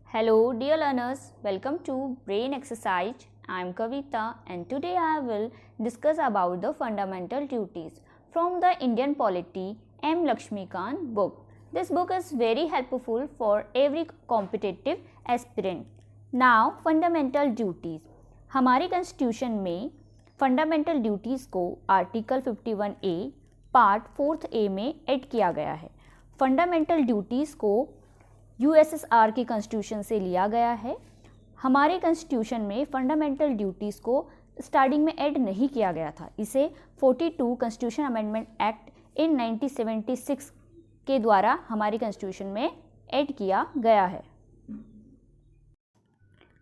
Hello, dear learners. Welcome to Brain Exercise. I am Kavita, and today I will discuss about the fundamental duties from the Indian Polity M. Lakshmikant book. This book is very helpful for every competitive aspirant. Now, fundamental duties. हमारे constitution में fundamental duties को article 51A part 4A में add किया गया है। Fundamental duties को USSR के constitution से लिया गया है। हमारे कॉन्स्टिट्यूशन में फंडामेंटल ड्यूटीज़ को स्टार्टिंग में ऐड नहीं किया गया था। इसे 42 कॉन्स्टिट्यूशन अमेंडमेंट एक्ट इन 1976 के द्वारा हमारे कॉन्स्टिट्यूशन में ऐड किया गया है।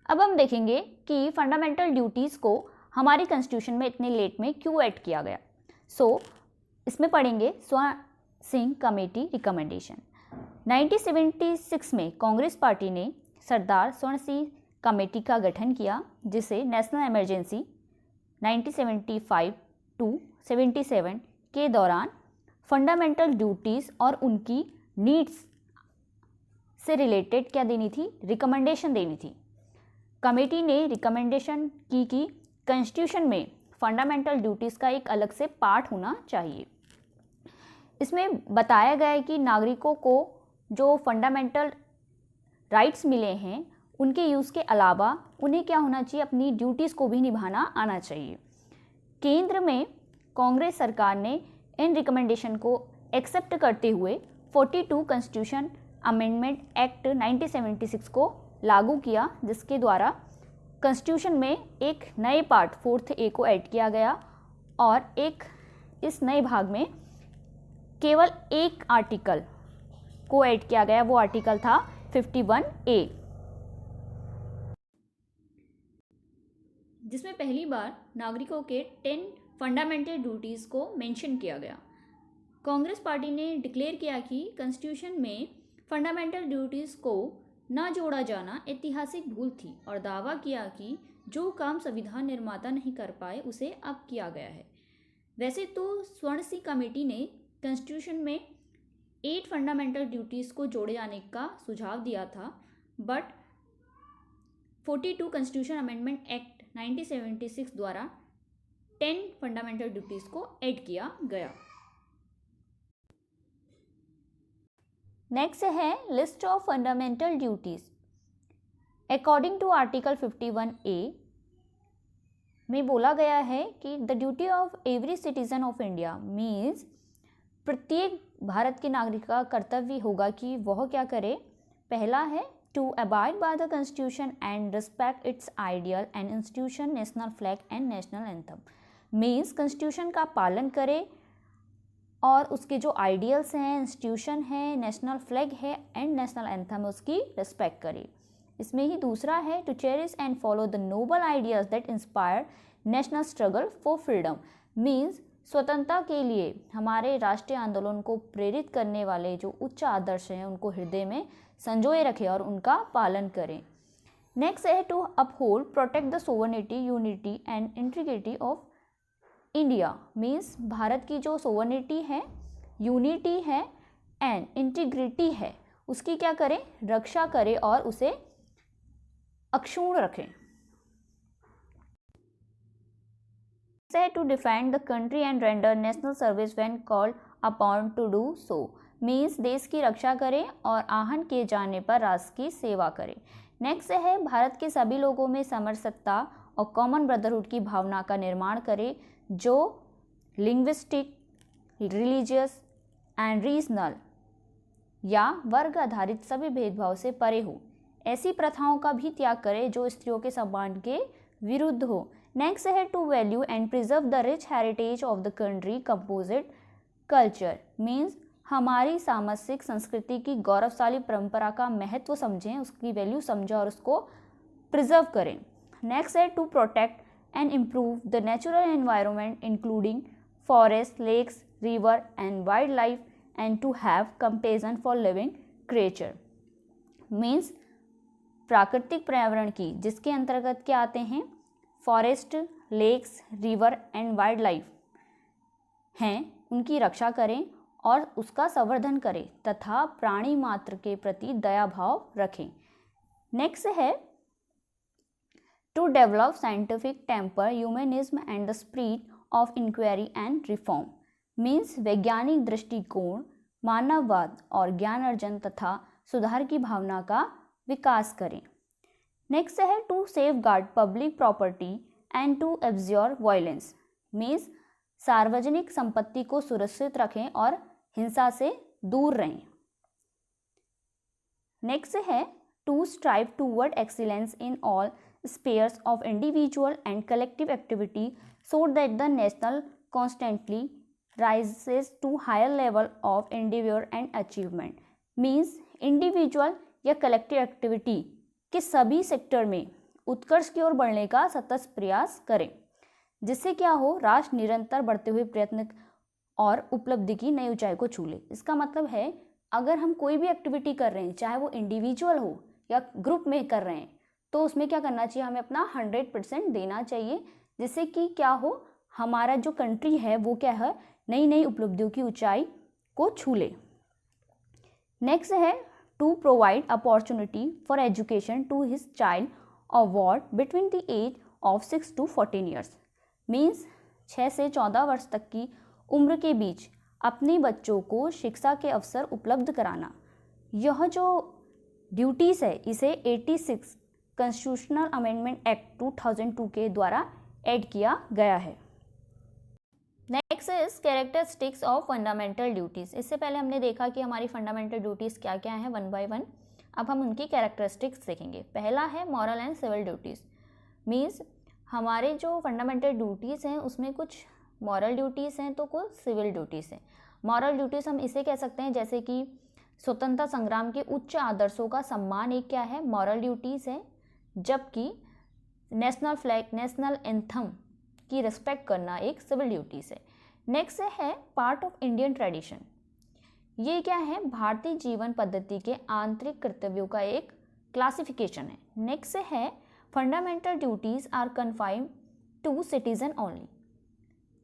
अब हम देखेंगे कि फंडामेंटल ड्यूटीज़ को हमारे कॉन्स्टिट्यूशन में इतने लेट में क्यों ऐड किया गया। इसमें पढ़ेंगे स्वर्ण सिंह कमेटी रिकमेंडेशन। 1976 में कांग्रेस पार्टी ने सरदार स्वर्ण सिंह कमेटी का गठन किया, जिसे नेशनल इमरजेंसी 1975 टू 77 के दौरान फंडामेंटल ड्यूटीज़ और उनकी नीड्स से रिलेटेड क्या देनी थी, रिकमेंडेशन देनी थी। कमेटी ने रिकमेंडेशन की कि कॉन्स्टिट्यूशन में फंडामेंटल ड्यूटीज़ का एक अलग से पार्ट होना चाहिए। इसमें बताया गया है कि नागरिकों को जो फंडामेंटल राइट्स मिले हैं उनके यूज़ के अलावा उन्हें क्या होना चाहिए, अपनी ड्यूटीज़ को भी निभाना आना चाहिए। केंद्र में कांग्रेस सरकार ने इन रिकमेंडेशन को एक्सेप्ट करते हुए 42 कॉन्स्टिट्यूशन अमेंडमेंट एक्ट 1976 को लागू किया, जिसके द्वारा कॉन्स्टिट्यूशन में एक नए पार्ट 4A को ऐड किया गया और इस नए भाग में केवल एक आर्टिकल को ऐड किया गया। वो आर्टिकल था 51A, जिसमें पहली बार नागरिकों के 10 फंडामेंटल ड्यूटीज़ को मेंशन किया गया। कांग्रेस पार्टी ने डिक्लेयर किया कि कॉन्स्टिट्यूशन में फंडामेंटल ड्यूटीज़ को न जोड़ा जाना ऐतिहासिक भूल थी और दावा किया कि जो काम संविधान निर्माता नहीं कर पाए उसे अब किया गया है। वैसे तो स्वर्ण सिंह कमेटी ने कॉन्स्टिट्यूशन में 8 फंडामेंटल ड्यूटीज़ को जोड़े जाने का सुझाव दिया था, बट 42 कॉन्स्टिट्यूशन अमेंडमेंट एक्ट 1976 द्वारा 10 फंडामेंटल ड्यूटीज़ को ऐड किया गया। नेक्स्ट है list of fundamental duties. According to article 51A में बोला गया है कि the duty of every citizen of India means प्रत्येक भारत के नागरिक का कर्तव्य होगा कि वह क्या करे। पहला है to abide by the constitution and respect its ideal and institution, national flag and national anthem. Means constitution का पालन करे और उसके जो आइडियल्स हैं, इंस्टीट्यूशन है, नेशनल फ्लैग है एंड नेशनल एंथम, उसकी रिस्पेक्ट करे। इसमें ही दूसरा है to cherish and follow the noble ideas that inspire national struggle for freedom. Means स्वतंत्रता के लिए हमारे राष्ट्रीय आंदोलन को प्रेरित करने वाले जो उच्च आदर्श हैं उनको हृदय में संजोए रखें और उनका पालन करें। नेक्स्ट है to uphold protect the sovereignty, unity and integrity of India. Means भारत की जो सोवर्निटी है, यूनिटी है एंड इंटीग्रिटी है, उसकी क्या करें, रक्षा करें और उसे अक्षुण्ण रखें। से to defend the country and render national service when called upon to do so. Means देश की रक्षा करें और आहन किए जाने पर राष्ट्र की सेवा करें। नेक्स्ट है भारत के सभी लोगों में समरसत्ता और कॉमन ब्रदरहुड की भावना का निर्माण करें, जो लिंग्विस्टिक, रिलीजियस एंड रीजनल या वर्ग आधारित सभी भेदभाव से परे हो। ऐसी प्रथाओं का भी त्याग करें जो स्त्रियों के सम्मान के विरुद्ध हो। नेक्स्ट है to value and preserve the rich heritage of the country composite culture. Means हमारी सामाजिक संस्कृति की गौरवशाली परंपरा का महत्व समझें, उसकी वैल्यू समझें और उसको प्रिजर्व करें। नेक्स्ट है to protect and improve the natural environment including forests, lakes, river and wildlife and to have compassion for living creature। Means प्राकृतिक पर्यावरण की, जिसके अंतर्गत क्या आते हैं, forest, lakes, river and wildlife हैं, उनकी रक्षा करें और उसका संवर्धन करें तथा प्राणी मात्र के प्रति दया भाव रखें। नेक्स्ट है to develop scientific temper, humanism and the spirit of inquiry and reform, means वैज्ञानिक दृष्टिकोण, मानववाद और ज्ञान अर्जन तथा सुधार की भावना का विकास करें। नेक्स्ट है to safeguard public property and to absorb violence, means सार्वजनिक संपत्ति को सुरक्षित रखें और हिंसा से दूर रहें। नेक्स्ट है to strive toward excellence in all spheres of individual and collective activity so that the national constantly rises to higher level of endeavor and achievement, means individual या collective activity के सभी सेक्टर में उत्कर्ष की ओर बढ़ने का सतत प्रयास करें, जिससे क्या हो, राष्ट्र निरंतर बढ़ते हुए प्रयत्न और उपलब्धि की नई ऊंचाई को छू ले। इसका मतलब है अगर हम कोई भी एक्टिविटी कर रहे हैं, चाहे वो इंडिविजुअल हो या ग्रुप में कर रहे हैं, तो उसमें क्या करना चाहिए, हमें अपना 100% देना चाहिए, जिससे कि क्या हो, हमारा जो कंट्री है वो क्या है, नई नई उपलब्धियों की ऊंचाई को छू ले। नेक्स्ट है to provide opportunity for education to his child और ward between the age of 6 to 14 years, means 6 से 14 वर्ष तक की उम्र के बीच अपने बच्चों को शिक्षा के अवसर उपलब्ध कराना। यह जो ड्यूटीज़ है इसे 86 कॉन्स्टिट्यूशनल अमेंडमेंट एक्ट 2002 के द्वारा ऐड किया गया है। Next is characteristics of fundamental duties. इससे पहले हमने देखा कि हमारी फंडामेंटल ड्यूटीज़ क्या क्या हैं, 1 by 1। अब हम उनकी कैरेक्टरिस्टिक्स देखेंगे। पहला है moral and civil duties, means हमारे जो फंडामेंटल ड्यूटीज़ हैं उसमें कुछ मॉरल ड्यूटीज़ हैं तो कुछ सिविल ड्यूटीज़ हैं। मॉरल ड्यूटीज़ हम इसे कह सकते हैं जैसे कि स्वतंत्रता संग्राम के उच्च आदर्शों का सम्मान एक क्या है, मॉरल ड्यूटीज़ है, जबकि नेशनल फ्लैग, नेशनल एंथम की रिस्पेक्ट करना एक सिविल ड्यूटीज़ है। नेक्स्ट है पार्ट ऑफ इंडियन ट्रेडिशन, ये क्या है, भारतीय जीवन पद्धति के आंतरिक कर्तव्यों का एक क्लासिफिकेशन है। नेक्स्ट है fundamental duties are confined to citizen only,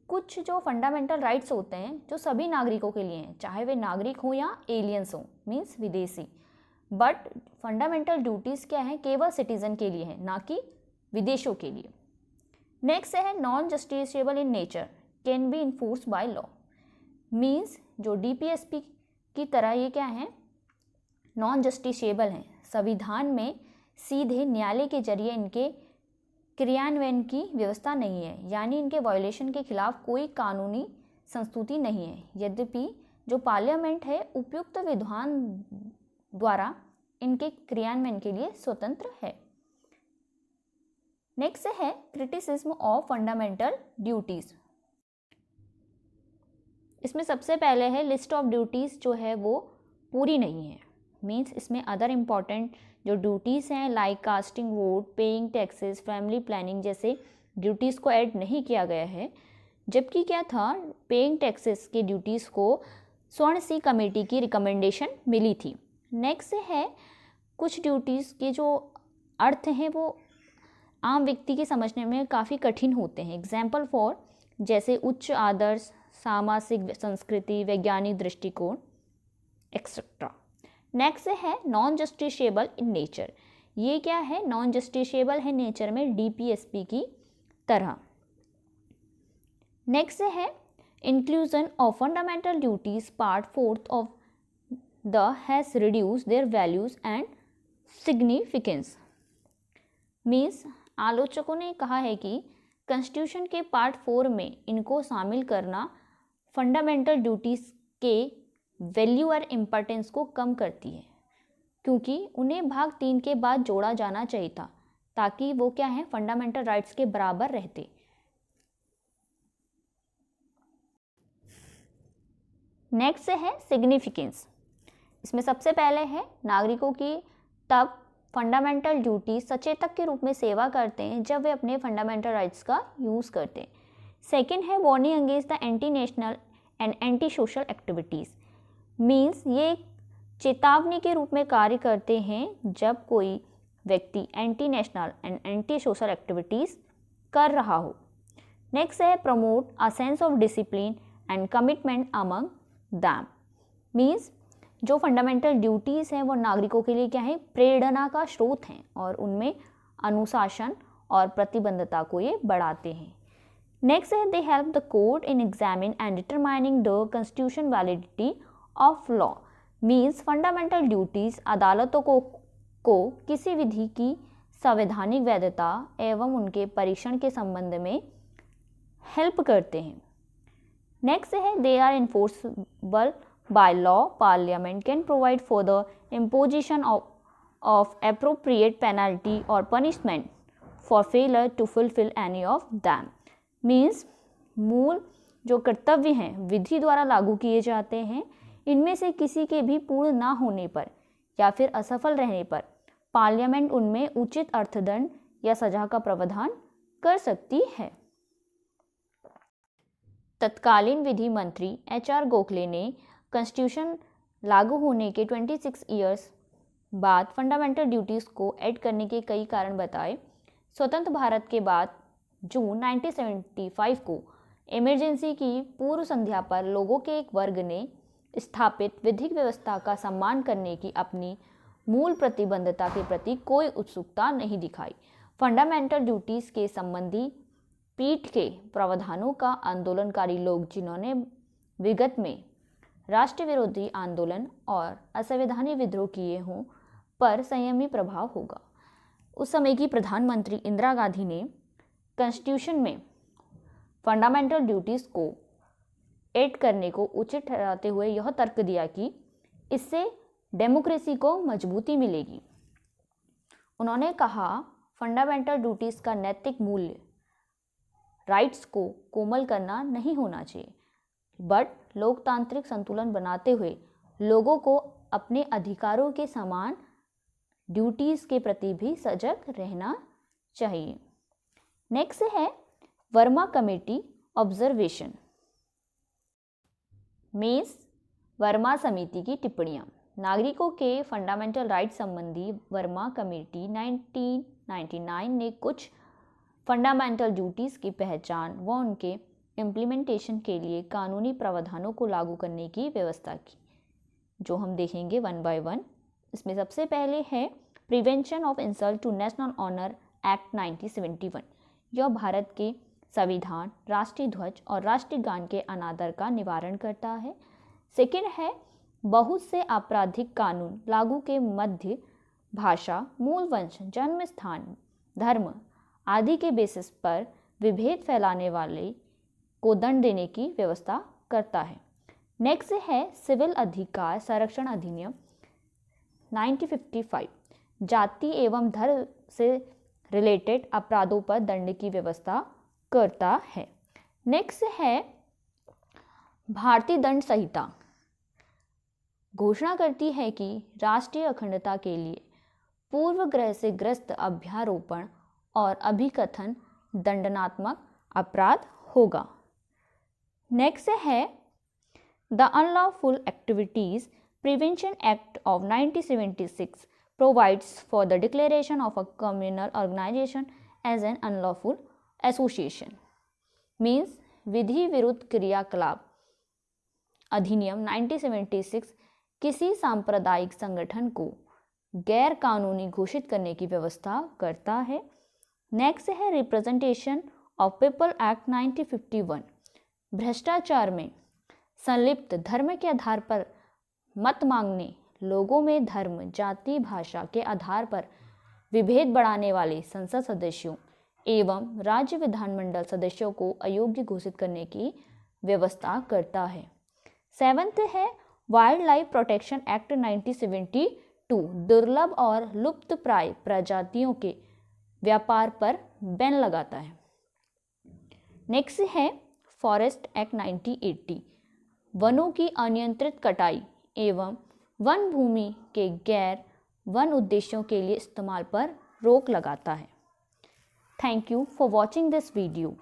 कुछ जो फंडामेंटल राइट्स होते हैं जो सभी नागरिकों के लिए हैं, चाहे वे नागरिक हो या एलियंस हो, मीन्स विदेशी, बट फंडामेंटल ड्यूटीज़ क्या है, केवल सिटीजन के लिए है, ना कि विदेशों के लिए। नेक्स्ट है non justiciable in nature, can be enforce by law, means जो डीपीएसपी की तरह ये क्या है, नॉन जस्टिसेबल हैं, संविधान में सीधे न्यायालय के जरिए इनके क्रियान्वयन की व्यवस्था नहीं है, यानी इनके वायोलेशन के खिलाफ कोई कानूनी संस्तुति नहीं है, यद्यपि जो पार्लियामेंट है उपयुक्त विधान द्वारा इनके क्रियान्वयन के लिए स्वतंत्र है। नेक्स्ट है क्रिटिसिज्म ऑफ फंडामेंटल ड्यूटीज़। इसमें सबसे पहले है लिस्ट ऑफ ड्यूटीज़ जो है वो पूरी नहीं है, मीन्स इसमें अदर इम्पॉर्टेंट जो ड्यूटीज़ हैं like casting vote, paying taxes, family planning जैसे ड्यूटीज़ को ऐड नहीं किया गया है, जबकि क्या था, पेइंग टैक्सेस के ड्यूटीज़ को स्वर्ण सिंह कमेटी की रिकमेंडेशन मिली थी। नेक्स्ट है कुछ ड्यूटीज़ के जो अर्थ हैं वो आम व्यक्ति के समझने में काफ़ी कठिन होते हैं, एग्जाम्पल फॉर जैसे उच्च आदर्श, सामाजिक संस्कृति, वैज्ञानिक दृष्टिकोण एक्सेट्रा। नेक्स्ट है नॉन जस्टिसेबल इन नेचर, ये क्या है, नॉन जस्टिसेबल है नेचर में डीपीएसपी की तरह। नेक्स्ट है inclusion of fundamental duties part 4 of the has reduce there values and significance, means आलोचकों ने कहा है कि कॉन्स्टिट्यूशन के पार्ट 4 में इनको शामिल करना फंडामेंटल ड्यूटीज़ के वैल्यू और इम्पोर्टेंस को कम करती है, क्योंकि उन्हें भाग 3 के बाद जोड़ा जाना चाहिए था ताकि वो क्या है, फंडामेंटल राइट्स के बराबर रहते। नेक्स्ट है सिग्निफिकेंस, इसमें सबसे पहले है नागरिकों की तब फंडामेंटल ड्यूटी सचेतक के रूप में सेवा करते हैं जब वे अपने फंडामेंटल राइट्स का यूज़ करते हैं। सेकेंड है warning against the anti national and anti social activities, means ये चेतावनी के रूप में कार्य करते हैं जब कोई व्यक्ति anti national and anti social activities कर रहा हो। नेक्स्ट है promote a sense of discipline and commitment among them, means जो फंडामेंटल ड्यूटीज़ हैं वो नागरिकों के लिए क्या है, प्रेरणा का स्रोत हैं और उनमें अनुशासन और प्रतिबद्धता को ये बढ़ाते हैं। नेक्स्ट है, they help the court in examine and determining the constitution validity of law. Means fundamental duties अदालतों को किसी विधि की संवैधानिक वैधता एवं उनके परीक्षण के संबंध में हेल्प करते हैं। नेक्स्ट है, they are enforceable by law. Parliament can provide for the imposition of appropriate penalty और punishment for failure to fulfil any of them. Means मूल जो कर्तव्य हैं विधि द्वारा लागू किए जाते हैं, इनमें से किसी के भी पूर्ण ना होने पर या फिर असफल रहने पर पार्लियामेंट उनमें उचित अर्थदंड या सजा का प्रावधान कर सकती है। तत्कालीन विधि मंत्री HR गोखले ने कॉन्स्टिट्यूशन लागू होने के 26 ईयर्स बाद फंडामेंटल ड्यूटीज़ को ऐड करने के कई कारण बताए। स्वतंत्र भारत के बाद जून 1975 को इमरजेंसी की पूर्व संध्या पर लोगों के एक वर्ग ने स्थापित विधिक व्यवस्था का सम्मान करने की अपनी मूल प्रतिबद्धता के प्रति कोई उत्सुकता नहीं दिखाई। फंडामेंटल ड्यूटीज़ के संबंधी पीठ के प्रावधानों का आंदोलनकारी लोग, जिन्होंने विगत में राष्ट्र विरोधी आंदोलन और असंवैधानिक विद्रोह किए हों, पर संयमी प्रभाव होगा। उस समय की प्रधानमंत्री इंदिरा गांधी ने कॉन्स्टिट्यूशन में फंडामेंटल ड्यूटीज़ को ऐड करने को उचित ठहराते हुए यह तर्क दिया कि इससे डेमोक्रेसी को मजबूती मिलेगी। उन्होंने कहा, फंडामेंटल ड्यूटीज़ का नैतिक मूल्य राइट्स को कोमल करना नहीं होना चाहिए, बट लोकतांत्रिक संतुलन बनाते हुए लोगों को अपने अधिकारों के समान ड्यूटीज़ के प्रति भी सजग रहना चाहिए। नेक्स्ट है Verma committee observation. Means Verma समिति की टिप्पणियाँ। नागरिकों के फंडामेंटल राइट संबंधी वर्मा कमेटी 1999 ने कुछ फंडामेंटल ड्यूटीज़ की पहचान व उनके इम्प्लीमेंटेशन के लिए कानूनी प्रावधानों को लागू करने की व्यवस्था की, जो हम देखेंगे वन बाय वन। इसमें सबसे पहले है prevention of insult to national honour act 1971। यह भारत के संविधान, राष्ट्रीय ध्वज और राष्ट्रीय गान के अनादर का निवारण करता है। सेकेंड है बहुत से आपराधिक कानून लागू के मध्य भाषा, मूल वंश, जन्म स्थान, धर्म आदि के बेसिस पर विभेद फैलाने वाले को दंड देने की व्यवस्था करता है। नेक्स्ट है सिविल अधिकार संरक्षण अधिनियम 1955, जाति एवं धर्म से रिलेटेड अपराधों पर दंड की व्यवस्था करता है। नेक्स्ट है भारतीय दंड संहिता, घोषणा करती है कि राष्ट्रीय अखंडता के लिए पूर्वग्रह से ग्रस्त अभ्यारोपण और अभिकथन दंडनात्मक अपराध होगा। नेक्स्ट है the unlawful activities prevention act of 1976 provides for the declaration of a communal organisation as an unlawful association. Means विधि विरुद्ध क्रियाकलाप अधिनियम 1976 किसी सांप्रदायिक संगठन को गैर कानूनी घोषित करने की व्यवस्था करता है। नेक्स्ट है रिप्रेजेंटेशन ऑफ पीपल एक्ट 1951, भ्रष्टाचार में संलिप्त धर्म के आधार पर मत मांगने, लोगों में धर्म, जाति, भाषा के आधार पर विभेद बढ़ाने वाले संसद सदस्यों एवं राज्य विधानमंडल सदस्यों को अयोग्य घोषित करने की व्यवस्था करता है। सेवंथ है वाइल्ड लाइफ प्रोटेक्शन एक्ट 1972, दुर्लभ और लुप्तप्राय प्रजातियों के व्यापार पर बैन लगाता है। नेक्स्ट है फॉरेस्ट एक्ट 1980, वनों की अनियंत्रित कटाई एवं वन भूमि के गैर वन उद्देश्यों के लिए इस्तेमाल पर रोक लगाता है। Thank you for watching this video.